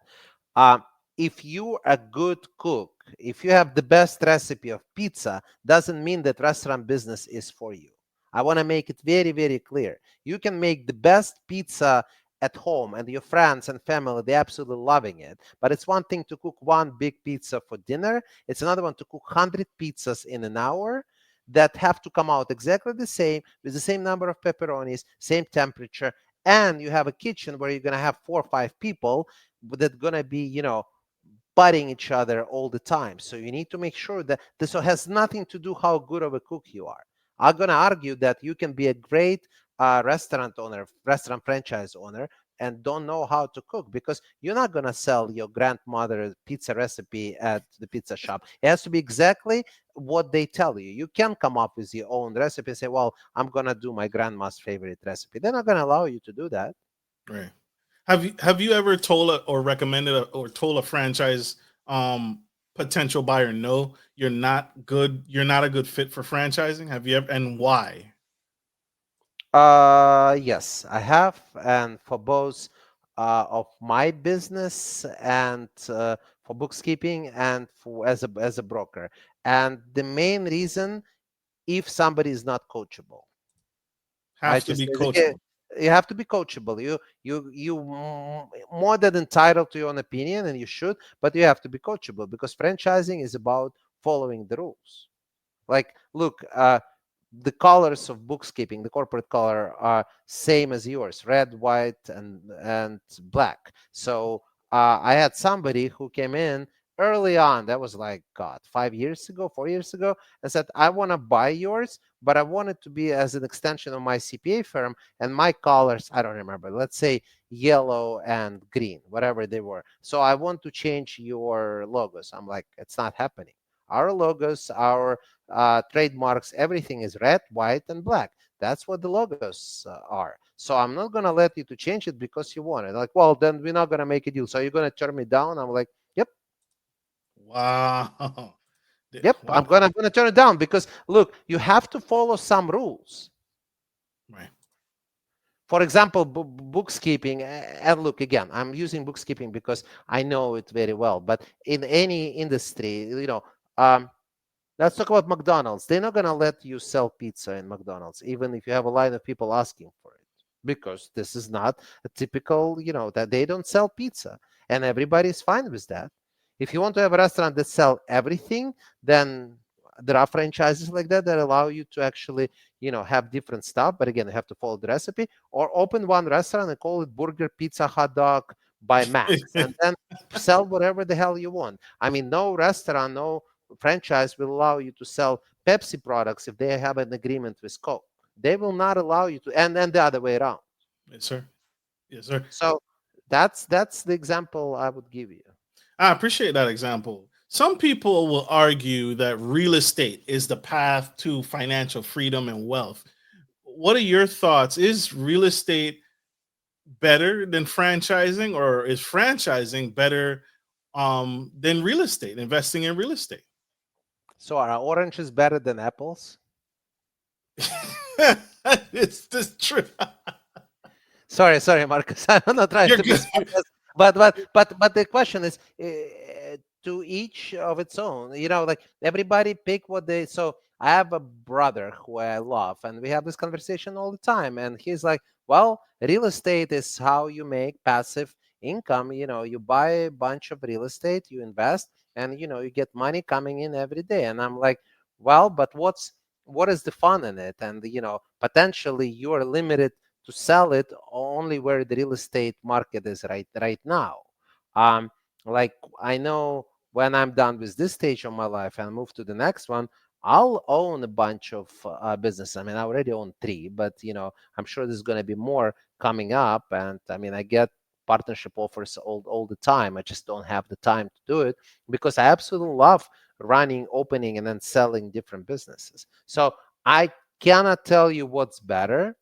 um, if you are a good cook, if you have the best recipe of pizza, doesn't mean that restaurant business is for you. I want to make it very, very clear. You can make the best pizza at home and your friends and family, they're absolutely loving it. But it's one thing to cook one big pizza for dinner. It's another one to cook 100 pizzas in an hour that have to come out exactly the same, with the same number of pepperonis, same temperature. And you have a kitchen where you're going to have 4 or 5 people that going to be, butting each other all the time. So you need to make sure that this has nothing to do how good of a cook you are. I'm going to argue that you can be a great restaurant owner, restaurant franchise owner, and don't know how to cook, because you're not going to sell your grandmother's pizza recipe at the pizza shop. It has to be exactly what they tell you. You can come up with your own recipe and say, well, I'm going to do my grandma's favorite recipe. They're not going to allow you to do that. Right. Have you ever told or recommended or told a franchise potential buyer, no, you're not a good fit for franchising? Have you ever, and why? Yes, I have, and for both of my business and for bookkeeping and for as a broker. And the main reason, if somebody is not coachable, I Have to just be basically, coachable. you have to be coachable. You more than entitled to your own opinion, and you should, but you have to be coachable, because franchising is about following the rules. Like, look, the colors of bookkeeping, the corporate color, are same as yours: red, white, and black. So I had somebody who came in early on. That was like, God, 5 years ago, 4 years ago, and said, I want to buy yours, but I want it to be as an extension of my CPA firm, and my colors, I don't remember, let's say yellow and green, whatever they were. So I want to change your logos. I'm like, it's not happening. Our logos, our trademarks, everything is red, white, and black. That's what the logos are. So I'm not going to let you to change it because you want it. Like, well, then we're not going to make a deal. So you're going to turn me down? I'm like, yep, Wow. yep. I'm Wow. going to turn it down, because look, you have to follow some rules. Right. For example, bookkeeping. And look, again, I'm using bookkeeping because I know it very well. But in any industry, let's talk about McDonald's. They're not going to let you sell pizza in McDonald's, even if you have a line of people asking for it, because this is not a typical, that they don't sell pizza. And everybody's fine with that. If you want to have a restaurant that sell everything, then there are franchises like that allow you to actually, have different stuff, but again, you have to follow the recipe, or open one restaurant and call it burger, pizza, hot dog by Max, and then sell whatever the hell you want. I mean, no restaurant, no franchise will allow you to sell Pepsi products if they have an agreement with Coke. They will not allow you to, and then the other way around. Yes, sir. Yes, sir. So that's the example I would give you. I appreciate that example. Some people will argue that real estate is the path to financial freedom and wealth. What are your thoughts? Is real estate better than franchising, or is franchising better than real estate, investing in real estate? So are oranges better than apples? It's this true. Sorry, Marcus. I'm not trying You're to be good. serious, but the question is, to each of its own. Like everybody pick what they. So I have a brother who I love, and we have this conversation all the time. And he's like, "Well, real estate is how you make passive income. You buy a bunch of real estate, you invest, and you get money coming in every day." And I'm like, "Well, but what is the fun in it?" And potentially you are limited to sell it only where the real estate market is right now. Um, like I know when I'm done with this stage of my life and move to the next one, I'll own a bunch of business. I mean, I already own three, but I'm sure there's going to be more coming up. And I mean, I get partnership offers all the time. I just don't have the time to do it because I absolutely love running, opening, and then selling different businesses. So I cannot tell you what's better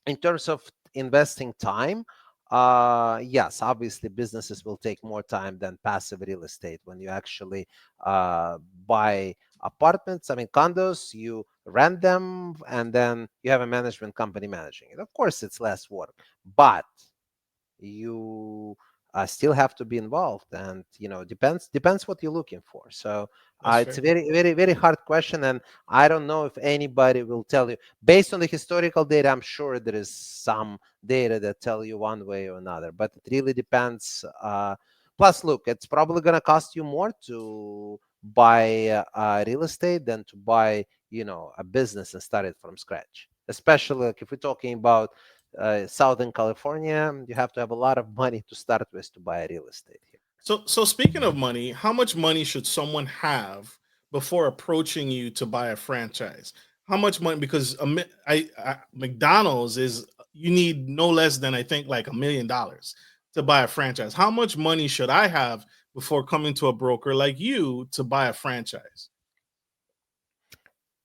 in terms of investing time. Yes, obviously businesses will take more time than passive real estate. When you actually buy apartments, I mean condos, you rent them and then you have a management company managing it. Of course it's less work, but you still have to be involved, and depends what you're looking for. So That's it's fair. a very very very hard question, and I don't know if anybody will tell you based on the historical data. I'm sure there is some data that tell you one way or another, but it really depends. Plus look, it's probably going to cost you more to buy real estate than to buy a business and start it from scratch, especially like if we're talking about Southern California. You have to have a lot of money to start with to buy real estate here. So speaking of money, how much money should someone have before approaching you to buy a franchise? How much money? Because McDonald's is, you need no less than, I think, like $1 million to buy a franchise. How much money should I have before coming to a broker like you to buy a franchise?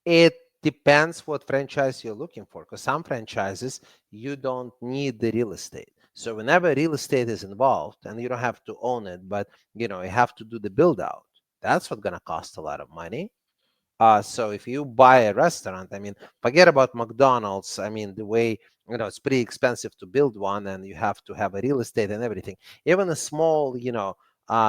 It depends what franchise you're looking for, because some franchises you don't need the real estate. So whenever real estate is involved, and you don't have to own it, but you have to do the build out. That's what's gonna cost a lot of money. So if you buy a restaurant, I mean, forget about McDonald's. I mean, the way, it's pretty expensive to build one, and you have to have a real estate and everything. Even a small,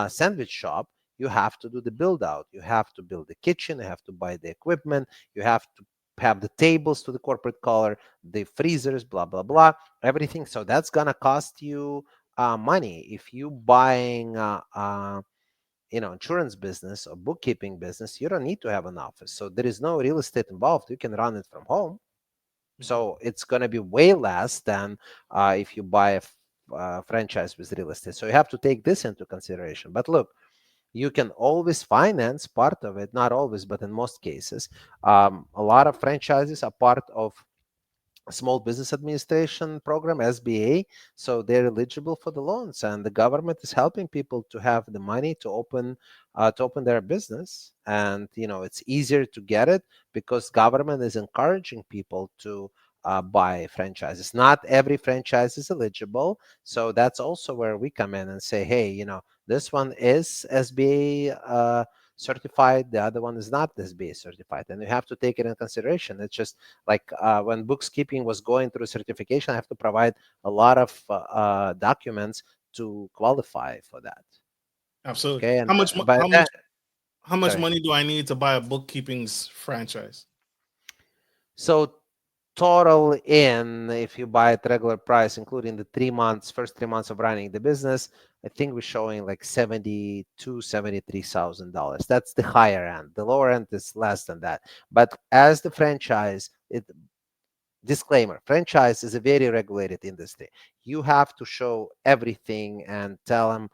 sandwich shop, you have to do the build out. You have to build the kitchen. You have to buy the equipment. You have to have the tables to the corporate color, the freezers, blah blah blah, everything. So that's gonna cost you money. If you buying insurance business or bookkeeping business, you don't need to have an office. So there is no real estate involved. You can run it from home. So it's going to be way less than if you buy a franchise with real estate. So you have to take this into consideration. But look, you can always finance part of it, not always, but in most cases. A lot of franchises are part of Small Business Administration program, SBA, so they're eligible for the loans, and the government is helping people to have the money to open their business. And it's easier to get it because government is encouraging people to buy franchises. Not every franchise is eligible, so that's also where we come in and say, hey, this one is SBA certified, the other one is not SBA certified, and you have to take it in consideration. It's just like when bookkeeping was going through certification, I have to provide a lot of documents to qualify for that. Absolutely. Okay, and How much? by that, How much sorry. money do I need to buy a bookkeeping's franchise? So total in, if you buy at regular price, including the 3 months, first 3 months of running the business, I think we're showing like $72,000, $73,000. That's the higher end. The lower end is less than that. But as the franchise, disclaimer, franchise is a very regulated industry. You have to show everything and tell them,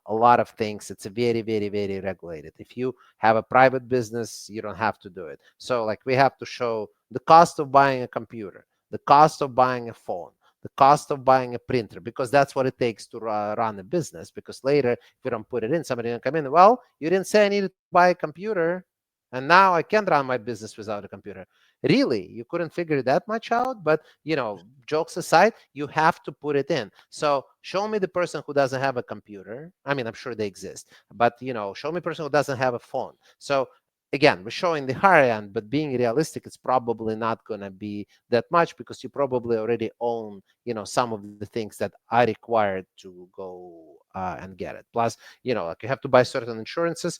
a lot of things. It's a very, very, very regulated. If you have a private business, you don't have to do it. So like we have to show the cost of buying a computer, the cost of buying a phone, the cost of buying a printer, because that's what it takes to run a business. Because later, if you don't put it in, somebody will come in, well, you didn't say I needed to buy a computer, and now I can't run my business without a computer. Really, you couldn't figure that much out? But jokes aside, you have to put it in. So show me the person who doesn't have a computer. I mean, I'm sure they exist, but show me a person who doesn't have a phone. So again, we're showing the higher end, but being realistic, it's probably not going to be that much, because you probably already own some of the things that are required to go and get it. Plus, like you have to buy certain insurances.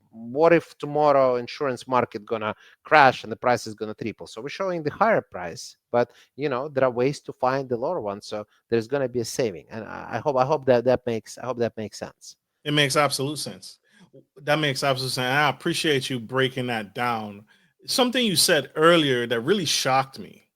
What if tomorrow insurance market gonna crash and the price is gonna triple? So we're showing the higher price, but there are ways to find the lower one, so there's gonna be a saving. And I hope that makes sense. It makes absolute sense. That makes absolute sense. And I appreciate you breaking that down. Something you said earlier that really shocked me.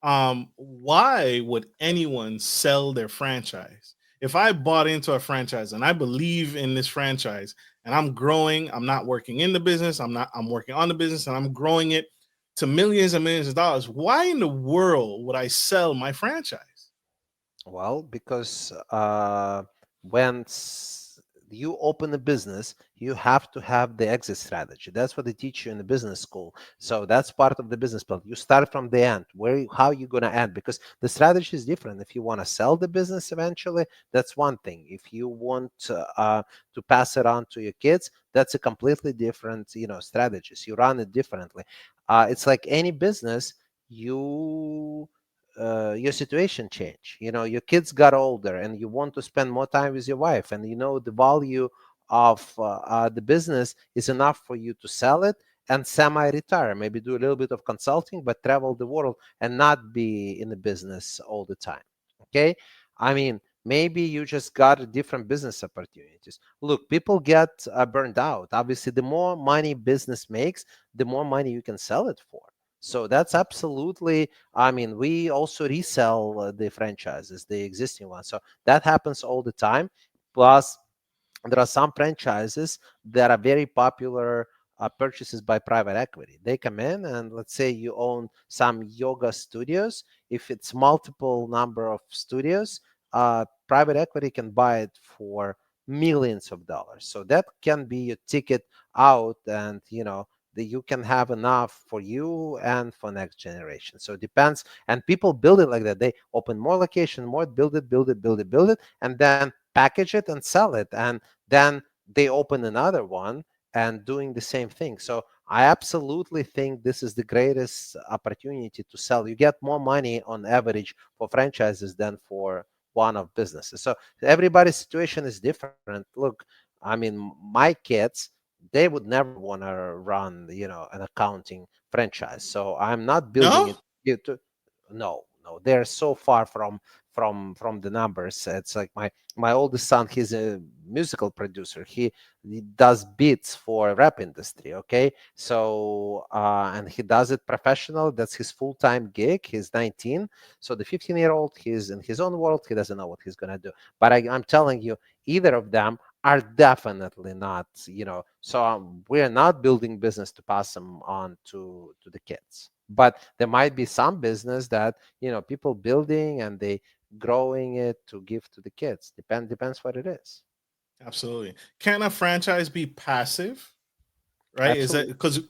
Why would anyone sell their franchise? If I bought into a franchise and I believe in this franchise and I'm growing, I'm not working in the business, I'm working on the business and I'm growing it to millions and millions of dollars. Why in the world would I sell my franchise? Well, because when you open a business, you have to have the exit strategy. That's what they teach you in the business school. So that's part of the business plan. You start from the end. How you gonna end? Because the strategy is different. If you want to sell the business eventually, that's one thing. If you want to pass it on to your kids, that's a completely different strategies. You run it differently. It's like any business. Your situation change. Your kids got older and you want to spend more time with your wife, and the value of the business is enough for you to sell it and semi-retire, maybe do a little bit of consulting, but travel the world and not be in the business all the time. Okay. I mean, maybe you just got different business opportunities. Look, people get burned out. Obviously, the more money business makes, the more money you can sell it for. So that's absolutely, I mean, we also resell the franchises, the existing ones. So that happens all the time. Plus, there are some franchises that are very popular purchases by private equity. They come in, and let's say you own some yoga studios. If it's multiple number of studios, private equity can buy it for millions of dollars. So that can be your ticket out, and that you can have enough for you and for next generation. So it depends. And people build it like that. They open more location, more, build it, build it, build it, build it, and then package it and sell it. And then they open another one and doing the same thing. So I absolutely think this is the greatest opportunity to sell. You get more money on average for franchises than for one of businesses. So everybody's situation is different. Look, I mean, my kids, they would never want to run, an accounting franchise. So I'm not building No? it to, no, no, they're so far from the numbers. It's like my oldest son, he's a musical producer. He does beats for rap industry. Okay, so and he does it professional. That's his full-time gig. He's 19. So the 15-year-old, he's in his own world. He doesn't know what he's gonna do. But I'm telling you, either of them are definitely not, so we're not building business to pass them on to the kids. But there might be some business that people building and they growing it to give to the kids. Depends what it is. Absolutely. Can a franchise be passive? Right? Is that Absolutely. because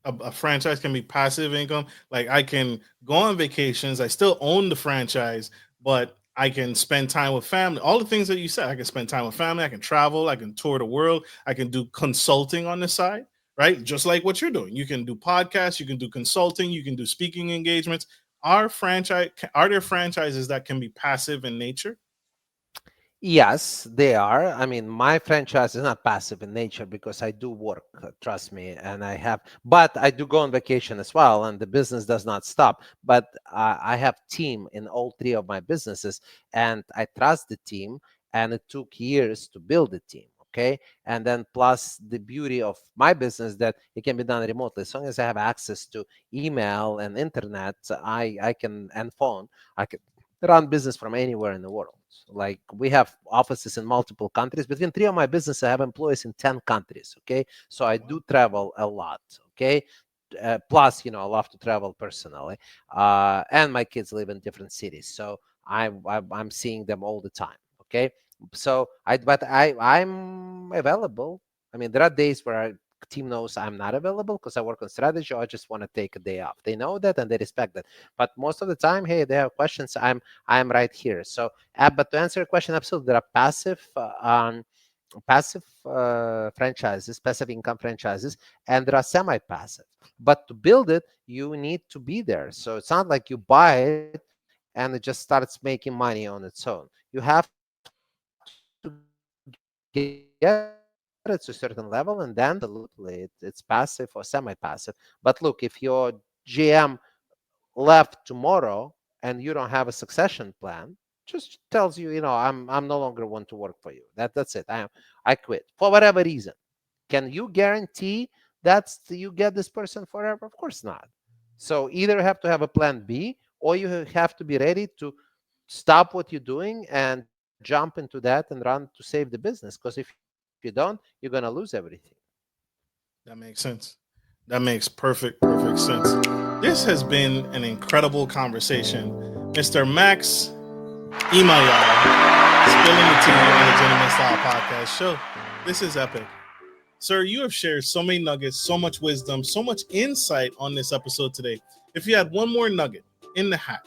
a franchise can be passive income? Like I can go on vacations, I still own the franchise, but I can spend time with family. All the things that you said, I can spend time with family, I can travel, I can tour the world, I can do consulting on the side, right? Just like what you're doing. You can do podcasts, you can do consulting, you can do speaking engagements. Are there franchises that can be passive in nature? Yes, they are. I mean, my franchise is not passive in nature because I do work, trust me, and but I do go on vacation as well, and the business does not stop. But I have team in all three of my businesses, and I trust the team. and it took years to build a team. Okay, and then plus the beauty of my business that it can be done remotely. As long as I have access to email and internet, I can, and phone, I can run business from anywhere in the world. Like we have offices in multiple countries. Between three of my business, I have employees in 10 countries. Okay, so I do travel a lot. Okay, plus, I love to travel personally, and my kids live in different cities, so I'm seeing them all the time. Okay, so I'm available. I mean, there are days where our team knows I'm not available because I work on strategy, or I just want to take a day off. They know that and they respect that. But most of the time, hey, they have questions, I'm right here. So, but to answer your question, absolutely, there are passive franchises, passive income franchises, and there are semi-passive. But to build it, you need to be there. So it's not like you buy it and it just starts making money on its own. You have to get it to a certain level, and then absolutely it's passive or semi-passive. But look, if your GM left tomorrow and you don't have a succession plan, just tells you, I'm no longer want to work for you. That's it. I quit for whatever reason. Can you guarantee you get this person forever? Of course not. So either you have to have a plan B, or you have to be ready to stop what you're doing and jump into that and run to save the business. Because if you don't, you're going to lose everything. That makes sense. That makes perfect sense. This has been an incredible conversation. Mr. Max Imayar, spilling the tea on the Gentleman Style Podcast show. This is epic. Sir, you have shared so many nuggets, so much wisdom, so much insight on this episode today. If you had one more nugget in the hat,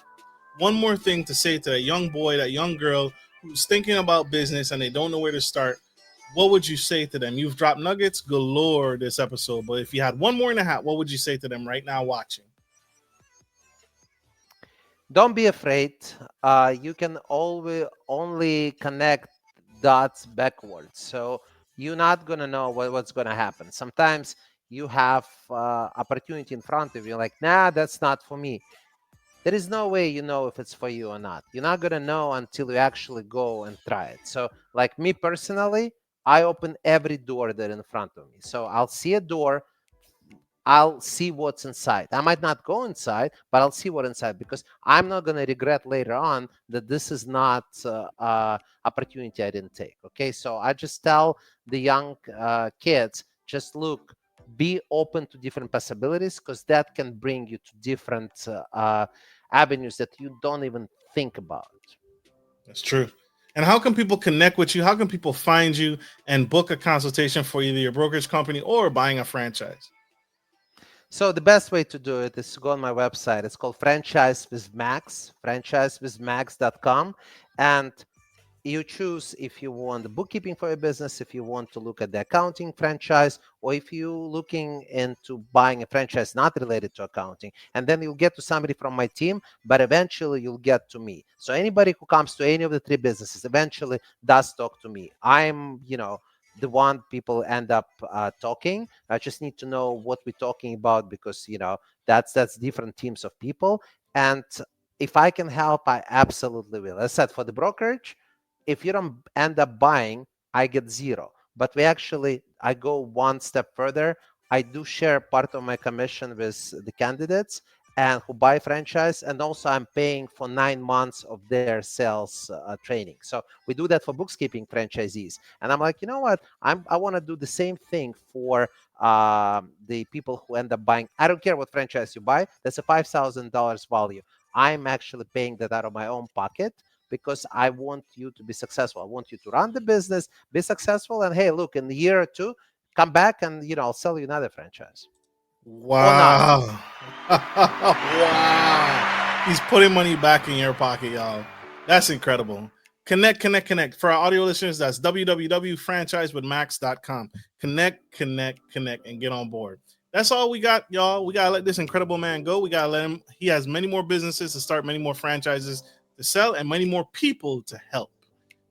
one more thing to say to that young boy, that young girl who's thinking about business and they don't know where to start, what would you say to them? You've dropped nuggets galore this episode, but if you had one more in the hat, what would you say to them right now watching? Don't be afraid. You can always only connect dots backwards. So you're not going to know what's going to happen. Sometimes you have opportunity in front of you, like, nah, that's not for me. There is no way you know if it's for you or not. You're not going to know until you actually go and try it. So, like me personally, I open every door that in front of me. So I'll see a door, I'll see what's inside. I might not go inside, but I'll see what's inside, because I'm not going to regret later on that this is not opportunity I didn't take. Okay, so I just tell the young kids, just look, be open to different possibilities, because that can bring you to different avenues that you don't even think about. That's true. And how can people connect with you? How can people find you and book a consultation for either your brokerage company or buying a franchise? So the best way to do it is to go on my website. It's called Franchise with Max, franchisewithmax.com. And you choose if you want the bookkeeping for your business, if you want to look at the accounting franchise, or if you're looking into buying a franchise not related to accounting. And then you'll get to somebody from my team, but eventually you'll get to me. So anybody who comes to any of the three businesses eventually does talk to me. I'm, the one people end up talking. I just need to know what we're talking about, because that's different teams of people. And if I can help, I absolutely will. As I said, for the brokerage, if you don't end up buying, I get zero. But I go one step further. I do share part of my commission with the candidates and who buy franchise, and also I'm paying for 9 months of their sales training. So we do that for bookkeeping franchisees, and I'm like, you know what? I want to do the same thing for the people who end up buying. I don't care what franchise you buy. That's a $5,000 value. I'm actually paying that out of my own pocket, because I want you to be successful. I want you to run the business, be successful, and hey, look, in a year or two, come back and I'll sell you another franchise or not. Wow. Wow. He's putting money back in your pocket, y'all. That's incredible. Connect. For our audio listeners, that's www.franchisewithmax.com. Connect, and get on board. That's all we got, y'all. We got to let this incredible man go. We got to let him. He has many more businesses to start, many more franchises to sell, and many more people to help.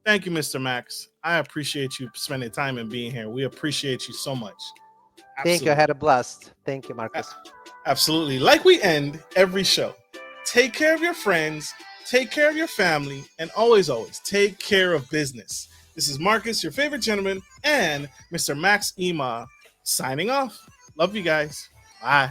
Thank you, Mr. Max. I appreciate you spending time and being here. We appreciate you so much. Thank you. I Absolutely. had a blast. Thank you, Marcus. Absolutely. Like we end every show. Take care of your friends, take care of your family, and always, always take care of business. This is Marcus, your favorite gentleman, and Mr. Max Ema signing off. Love you guys. Bye.